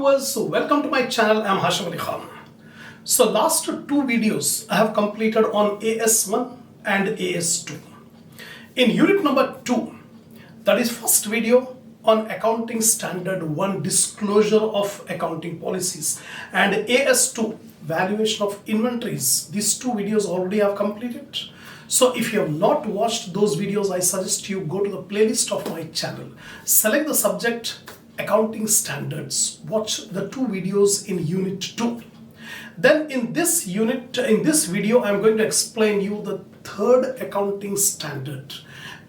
viewers, so welcome to my channel. I'm Hasham Ali Khan. So last two videos I have completed on AS1 and AS2. In unit number 2, that is first video on accounting standard 1 disclosure of accounting policies, and AS2 valuation of inventories. These two videos already I have completed. So if you have not watched those videos, I suggest you go to the playlist of my channel, select the subject accounting standards, watch the two videos in unit 2. Then in this video, I'm going to explain you the third accounting standard,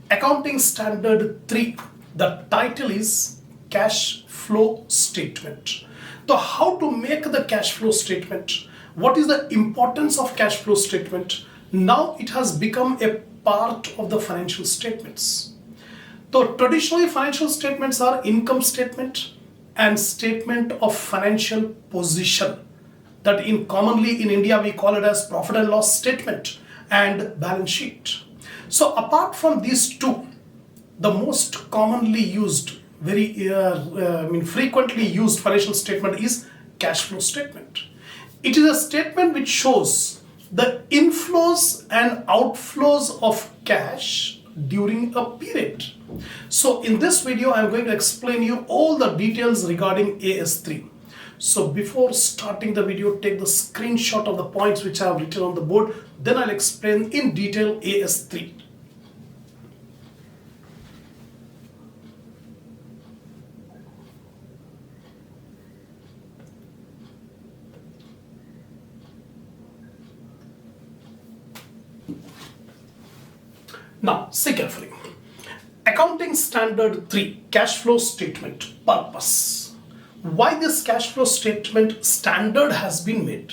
accounting standard 3. The title is cash flow statement. So how to make the cash flow statement? What is the importance of cash flow statement? Now it has become a part of the financial statements. So traditionally financial statements are income statement and statement of financial position, that commonly in India we call it as profit and loss statement and balance sheet. So apart from these two, the most commonly used, frequently used financial statement is cash flow statement. It is a statement which shows the inflows and outflows of cash during a period. So in this video, I'm going to explain you all the details regarding AS3. So before starting the video, take the screenshot of the points which I have written on the board. Then I'll explain in detail AS3. Now, see carefully. Accounting standard 3, cash flow statement, purpose. Why this cash flow statement standard has been made?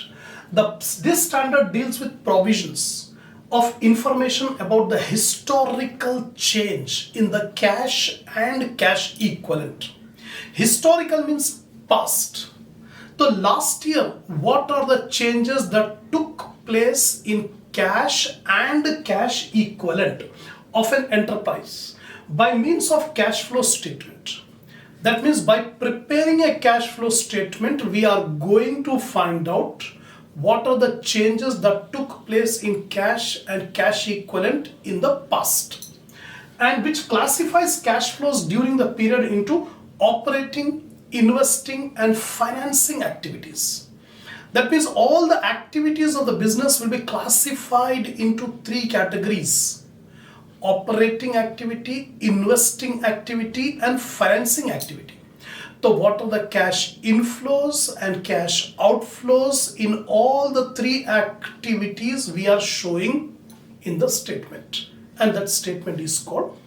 This standard deals with provisions of information about the historical change in the cash and cash equivalent. Historical means past. So last year, what are the changes that took place in cash and cash equivalent of an enterprise by means of cash flow statement? That means by preparing a cash flow statement, we are going to find out what are the changes that took place in cash and cash equivalent in the past, and which classifies cash flows during the period into operating, investing and financing activities. That means all the activities of the business will be classified into 3 categories: operating activity, investing activity and financing activity. So what are the cash inflows and cash outflows in all the 3 activities we are showing in the statement, and that statement is called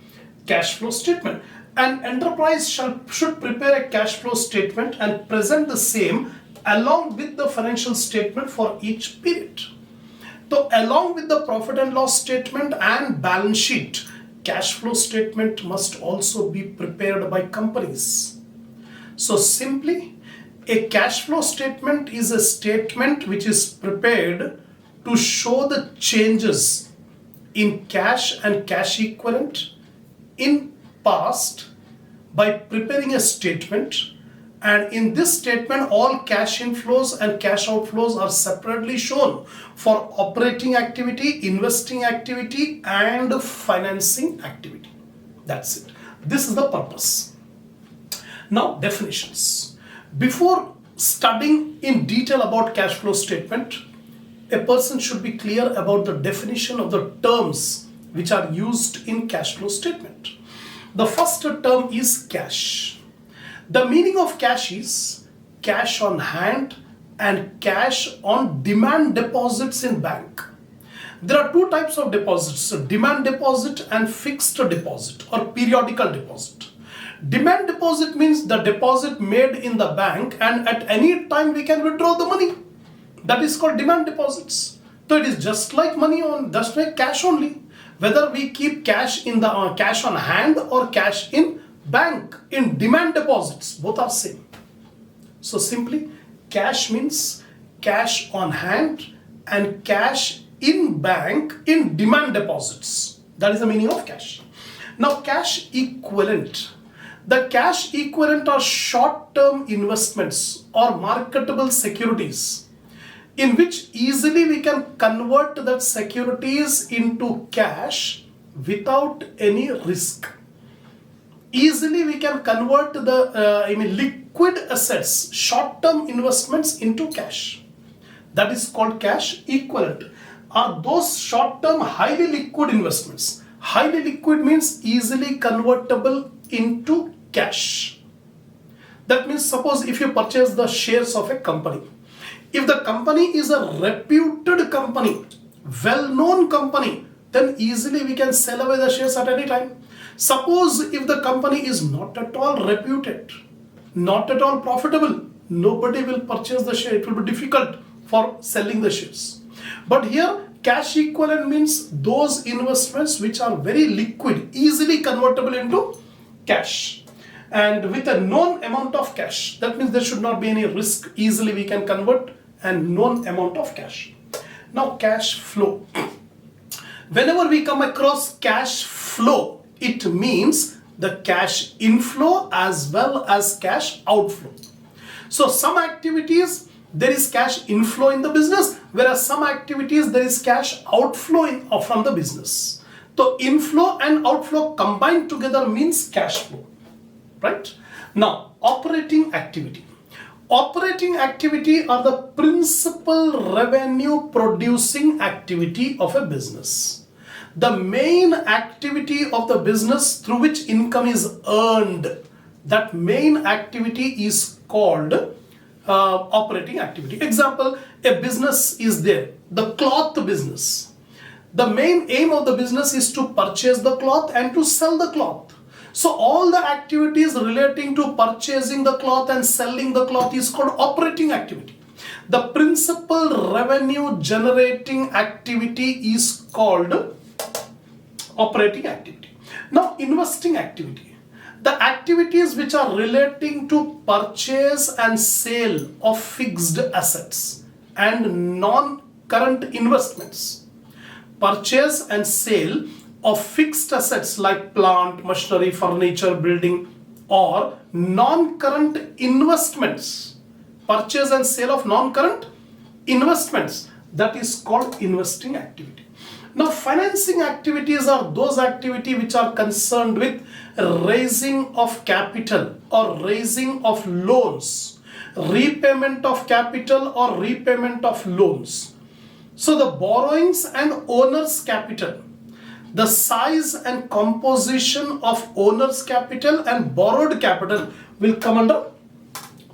cash flow statement. An enterprise should prepare a cash flow statement and present the same along with the financial statement for each period. So along with the profit and loss statement and balance sheet, cash flow statement must also be prepared by companies. So simply, a cash flow statement is a statement which is prepared to show the changes in cash and cash equivalent in past by preparing a statement. And in this statement, all cash inflows and cash outflows are separately shown for operating activity, investing activity and financing activity. That's it. This is the purpose. Now, definitions. Before studying in detail about cash flow statement, a person should be clear about the definition of the terms which are used in cash flow statement. The first term is cash. The meaning of cash is cash on hand and cash on demand deposits in bank. There are 2 types of deposits: so demand deposit and fixed deposit or periodical deposit. Demand deposit means the deposit made in the bank and at any time we can withdraw the money. That is called demand deposits. So it is just like just like cash only. Whether we keep cash in the cash on hand or cash in bank, in demand deposits, both are same. So simply, cash means cash on hand and cash in bank in demand deposits. That is the meaning of cash. Now, cash equivalent. The cash equivalent are short-term investments or marketable securities in which easily we can convert that securities into cash without any risk. Easily we can convert the liquid assets, short-term investments into cash. That is called cash equivalent. Are those short-term highly liquid investments. Highly liquid means easily convertible into cash. That means suppose if you purchase the shares of a company. If the company is a reputed company, well-known company, then easily we can sell away the shares at any time. Suppose if the company is not at all reputed, not at all profitable, nobody will purchase the share. It will be difficult for selling the shares. But here cash equivalent means those investments which are very liquid, easily convertible into cash. And with a known amount of cash, that means there should not be any risk. Easily we can convert and known amount of cash. Now cash flow. Whenever we come across cash flow, it means the cash inflow as well as cash outflow. So some activities there is cash inflow in the business, whereas some activities there is cash outflow from the business. So inflow and outflow combined together means cash flow, right? Now operating activity. Operating activity are the principal revenue producing activity of a business. The main activity of the business through which income is earned, that main activity is called operating activity. Example, a business is there, the cloth business. The main aim of the business is to purchase the cloth and to sell the cloth. So all the activities relating to purchasing the cloth and selling the cloth is called operating activity. The principal revenue generating activity is called operating activity. Now investing activity. The activities which are relating to purchase and sale of fixed assets and non-current investments. Purchase and sale of fixed assets like plant, machinery, furniture, building, or non-current investments. Purchase and sale of non-current investments. That is called investing activity. Now financing activities are those activities which are concerned with raising of capital or raising of loans, repayment of capital or repayment of loans. So the borrowings and owner's capital, the size and composition of owner's capital and borrowed capital will come under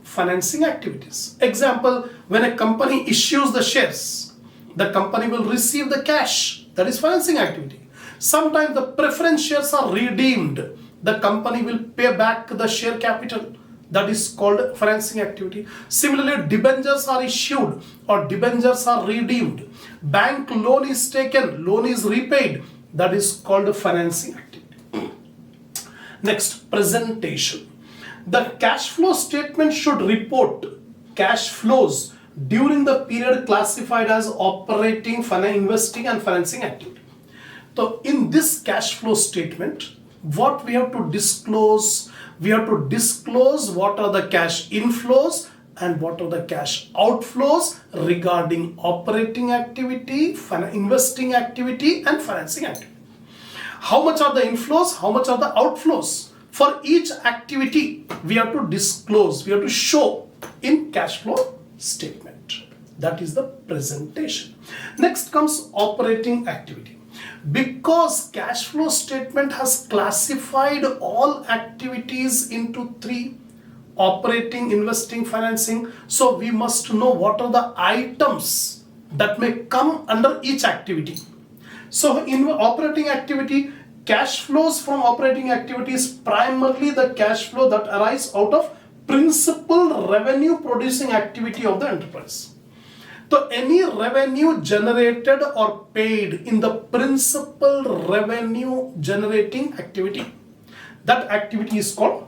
financing activities. Example, when a company issues the shares, the company will receive the cash. That is financing activity. Sometimes the preference shares are redeemed. The company will pay back the share capital. That is called financing activity. Similarly, debentures are issued or debentures are redeemed. Bank loan is taken, loan is repaid. That is called financing activity. Next, presentation. The cash flow statement should report cash flows during the period classified as operating, investing and financing activity. So in this cash flow statement, what we have to disclose? We have to disclose what are the cash inflows and what are the cash outflows regarding operating activity, investing activity and financing activity. How much are the inflows? How much are the outflows? For each activity, we have to disclose, we have to show in cash flow statement. That is the presentation. Next comes operating activity. Because cash flow statement has classified all activities into three: operating, investing, financing. So we must know what are the items that may come under each activity. So in operating activity, cash flows from operating activity is primarily the cash flow that arises out of principal revenue producing activity of the enterprise. So any revenue generated or paid in the principal revenue generating activity, that activity is called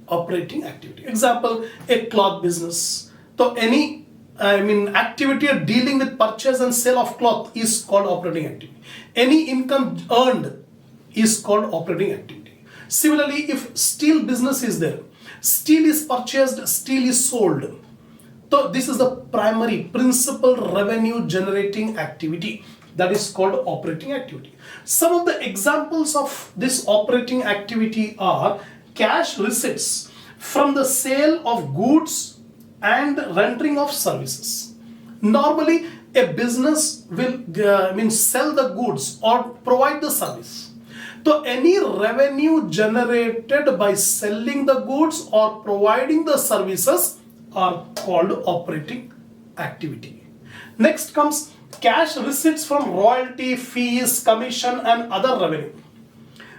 operating activity. Example, a cloth business. So any activity dealing with purchase and sale of cloth is called operating activity. Any income earned is called operating activity. Similarly, if steel business is there, steel is purchased, steel is sold. So this is the primary principal revenue generating activity, that is called operating activity. Some of the examples of this operating activity are cash receipts from the sale of goods and rendering of services. Normally, a business will sell the goods or provide the service. So any revenue generated by selling the goods or providing the services are called operating activity. Next comes cash receipts from royalty, fees, commission and other revenue.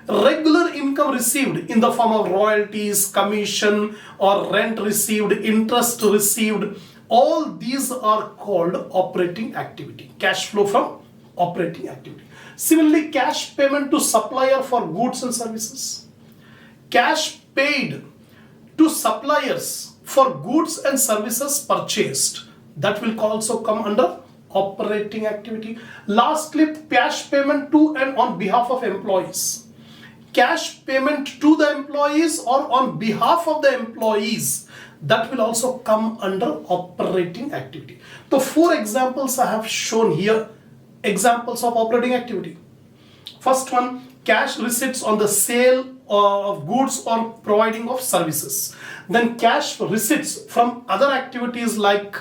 Regular income received in the form of royalties, commission or rent received, interest received, all these are called operating activity. Cash flow from operating activity. Similarly, cash payment to supplier for goods and services. Cash paid to suppliers for goods and services purchased, that will also come under operating activity. Lastly, cash payment to and on behalf of employees. Cash payment to the employees or on behalf of the employees, that will also come under operating activity. So 4 examples I have shown here, examples of operating activity. First one, cash receipts on the sale of goods or providing of services. Then cash receipts from other activities like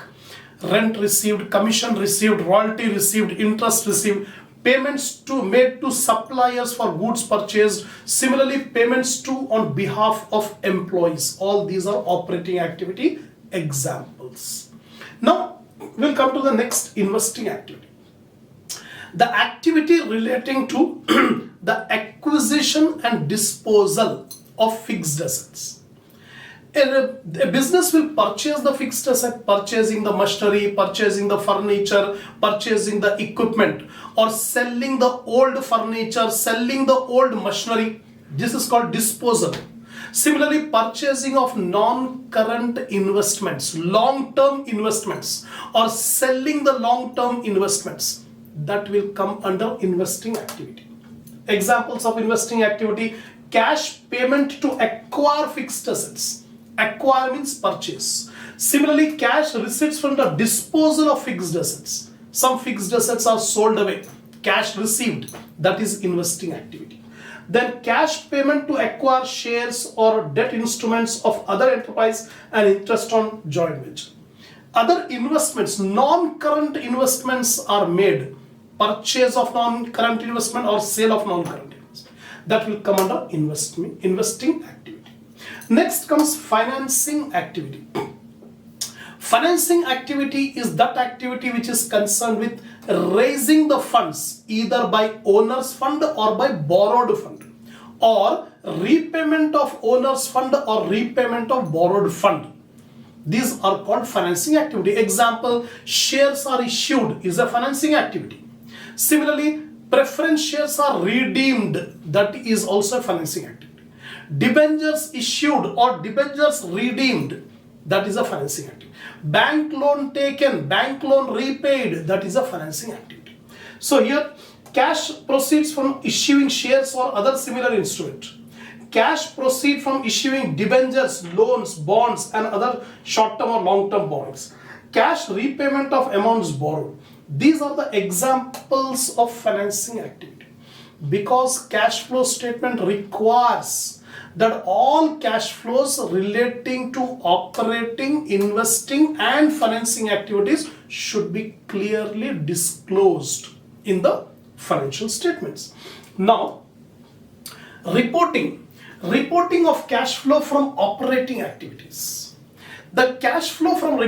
rent received, commission received, royalty received, interest received, payments made to suppliers for goods purchased, similarly payments to on behalf of employees. All these are operating activity examples. Now we'll come to the next, investing activity. The activity relating to the acquisition and disposal of fixed assets. A business will purchase the fixed asset, purchasing the machinery, purchasing the furniture, purchasing the equipment, or selling the old furniture, selling the old machinery. This is called disposal. Similarly, purchasing of non-current investments, long-term investments, or selling the long-term investments, that will come under investing activity. Examples of investing activity: cash payment to acquire fixed assets. Acquire means purchase. Similarly, cash receipts from the disposal of fixed assets. Some fixed assets are sold away. Cash received, that is investing activity. Then cash payment to acquire shares or debt instruments of other enterprise and interest on joint venture. Other investments, non-current investments are made. Purchase of non-current investment or sale of non-current investment, that will come under investing activity. Next comes financing activity. Financing activity is that activity which is concerned with raising the funds either by owner's fund or by borrowed fund, or repayment of owner's fund or repayment of borrowed fund. These are called financing activity. Example, shares are issued is a financing activity. Similarly, preference shares are redeemed, that is also a financing activity. Debentures issued or debentures redeemed, that is a financing activity. Bank loan taken, bank loan repaid, that is a financing activity. So here, cash proceeds from issuing shares or other similar instrument. Cash proceed from issuing debentures, loans, bonds and other short-term or long-term borrowings. Cash repayment of amounts borrowed. These are the examples of financing activity. Because cash flow statement requires that all cash flows relating to operating, investing and financing activities should be clearly disclosed in the financial statements. Now, reporting of cash flow from operating activities. The cash flow from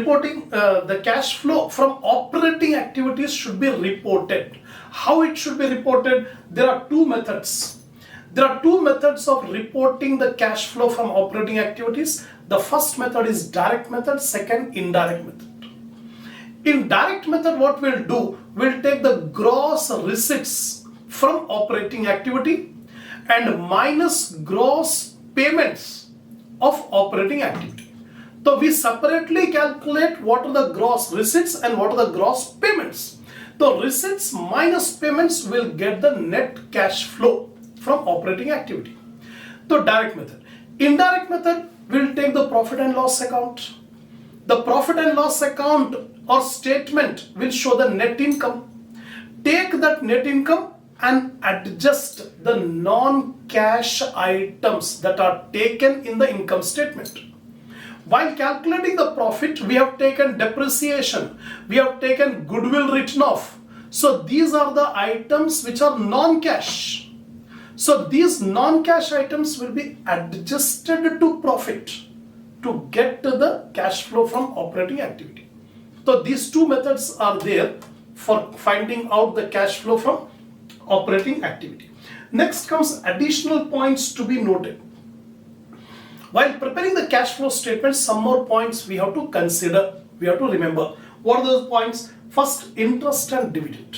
operating activities should be reported. How it should be reported? There are 2 methods. There are 2 methods of reporting the cash flow from operating activities. The first method is direct method, second indirect method. In direct method, what we'll do, we'll take the gross receipts from operating activity and minus gross payments of operating activity. So we separately calculate what are the gross receipts and what are the gross payments. The receipts minus payments will get the net cash flow from operating activity. So direct method. Indirect method will take the profit and loss account. The profit and loss account or statement will show the net income. Take that net income and adjust the non-cash items that are taken in the income statement. While calculating the profit, we have taken depreciation, we have taken goodwill written off. So these are the items which are non-cash. So these non-cash items will be adjusted to profit to get to the cash flow from operating activity. So these two methods are there for finding out the cash flow from operating activity. Next comes additional points to be noted. While preparing the cash flow statement, some more points we have to consider, we have to remember. What are those points? First, interest and dividend.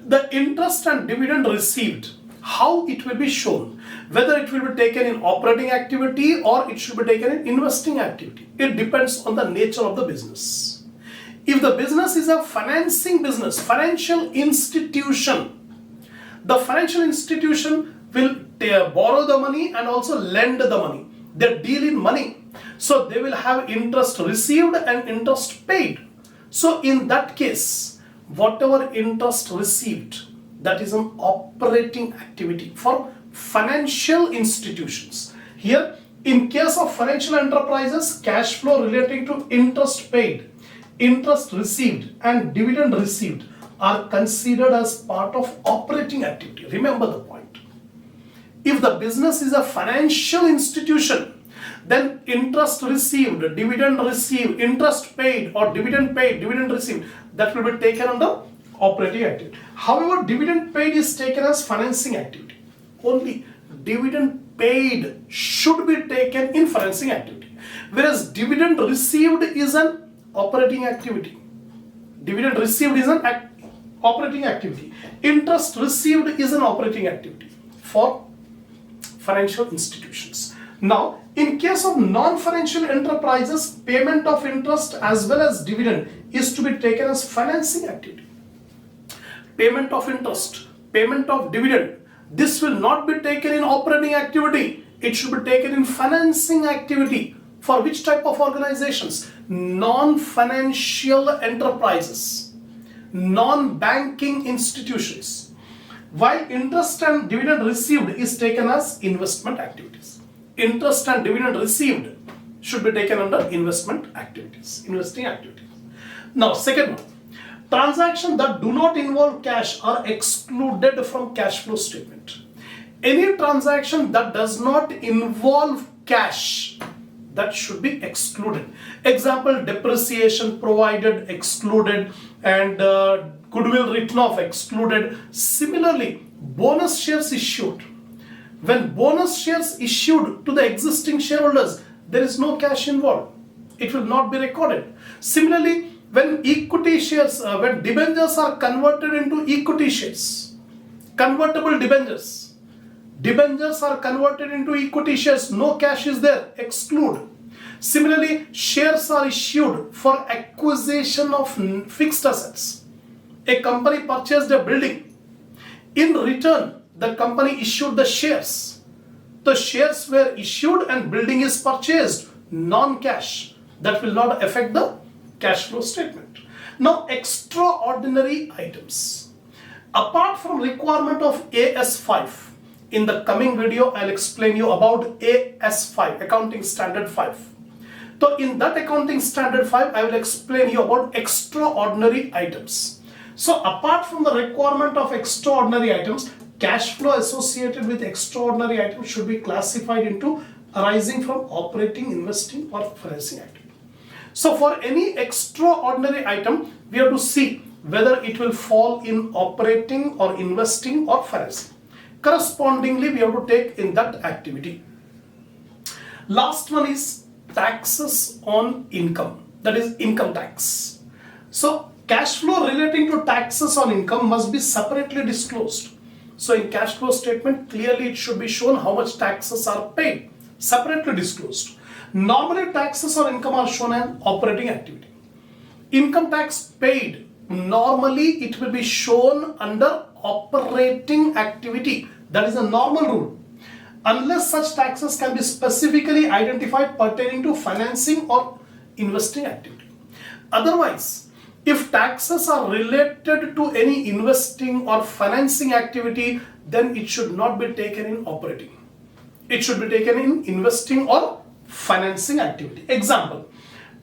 The interest and dividend received, how it will be shown, whether it will be taken in operating activity or it should be taken in investing activity. It depends on the nature of the business. If the business is a financing business, financial institution, the financial institution will borrow the money and also lend the money. They deal in money. So they will have interest received and interest paid. So in that case, whatever interest received, that is an operating activity for financial institutions. Here, in case of financial enterprises, cash flow relating to interest paid, interest received and dividend received are considered as part of operating activity. Remember the point. If the business is a financial institution, then interest received, dividend received, interest paid or dividend paid, dividend received, that will be taken under operating activity. However, dividend paid is taken as financing activity. Only dividend paid should be taken in financing activity. Whereas dividend received is an operating activity. Dividend received is an operating activity. Interest received is an operating activity for financial institutions. Now, in case of non-financial enterprises, payment of interest as well as dividend is to be taken as financing activity. Payment of interest, payment of dividend, this will not be taken in operating activity. It should be taken in financing activity. For which type of organizations? Non-financial enterprises, non-banking institutions. While interest and dividend received is taken as investment activities. Interest and dividend received should be taken under investment activities, investing activities. Now, second one, transactions that do not involve cash are excluded from cash flow statement. Any transaction that does not involve cash, that should be excluded. Example, depreciation provided, excluded, and goodwill written off, excluded. Similarly, bonus shares issued. When bonus shares issued to the existing shareholders, there is no cash involved. It will not be recorded. Similarly, when equity shares, when debentures are converted into equity shares, convertible debentures, debentures are converted into equity shares, no cash is there, exclude. Similarly, shares are issued for acquisition of fixed assets. A company purchased a building. In return, the company issued the shares. The shares were issued and building is purchased, non-cash. That will not affect the cash flow statement. Now, extraordinary items. Apart from requirement of AS5, in the coming video, I'll explain you about AS5, Accounting Standard 5. So in that Accounting Standard 5, I will explain you about extraordinary items. So apart from the requirement of extraordinary items, cash flow associated with extraordinary items should be classified into arising from operating, investing or financing activity. So for any extraordinary item, we have to see whether it will fall in operating or investing or financing. Correspondingly, we have to take in that activity. Last one is taxes on income, that is income tax. So cash flow relating to taxes on income must be separately disclosed. So in cash flow statement, clearly it should be shown how much taxes are paid, separately disclosed. Normally taxes on income are shown as operating activity. Income tax paid, normally it will be shown under operating activity. That is a normal rule. unless such taxes can be specifically identified pertaining to financing or investing activity. Otherwise, if taxes are related to any investing or financing activity, then it should not be taken in operating. It should be taken in investing or financing activity. Example,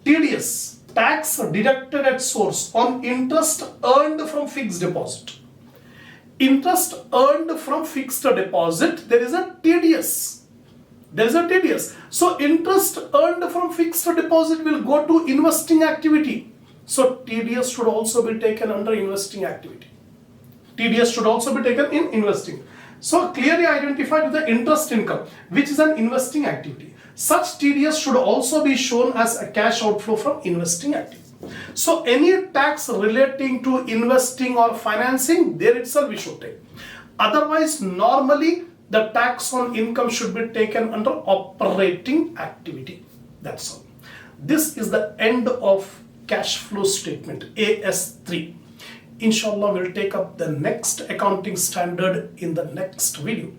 TDS, tax deducted at source on interest earned from fixed deposit. Interest earned from fixed deposit, there is a TDS. There is a TDS. So interest earned from fixed deposit will go to investing activity. So TDS should also be taken under investing activity. TDS should also be taken in investing. So clearly identified the interest income, which is an investing activity. Such TDS should also be shown as a cash outflow from investing activity. So any tax relating to investing or financing, there itself we should take. Otherwise, normally the tax on income should be taken under operating activity. That's all. This is the end of cash flow statement AS3. Inshallah, we'll take up the next accounting standard in the next video.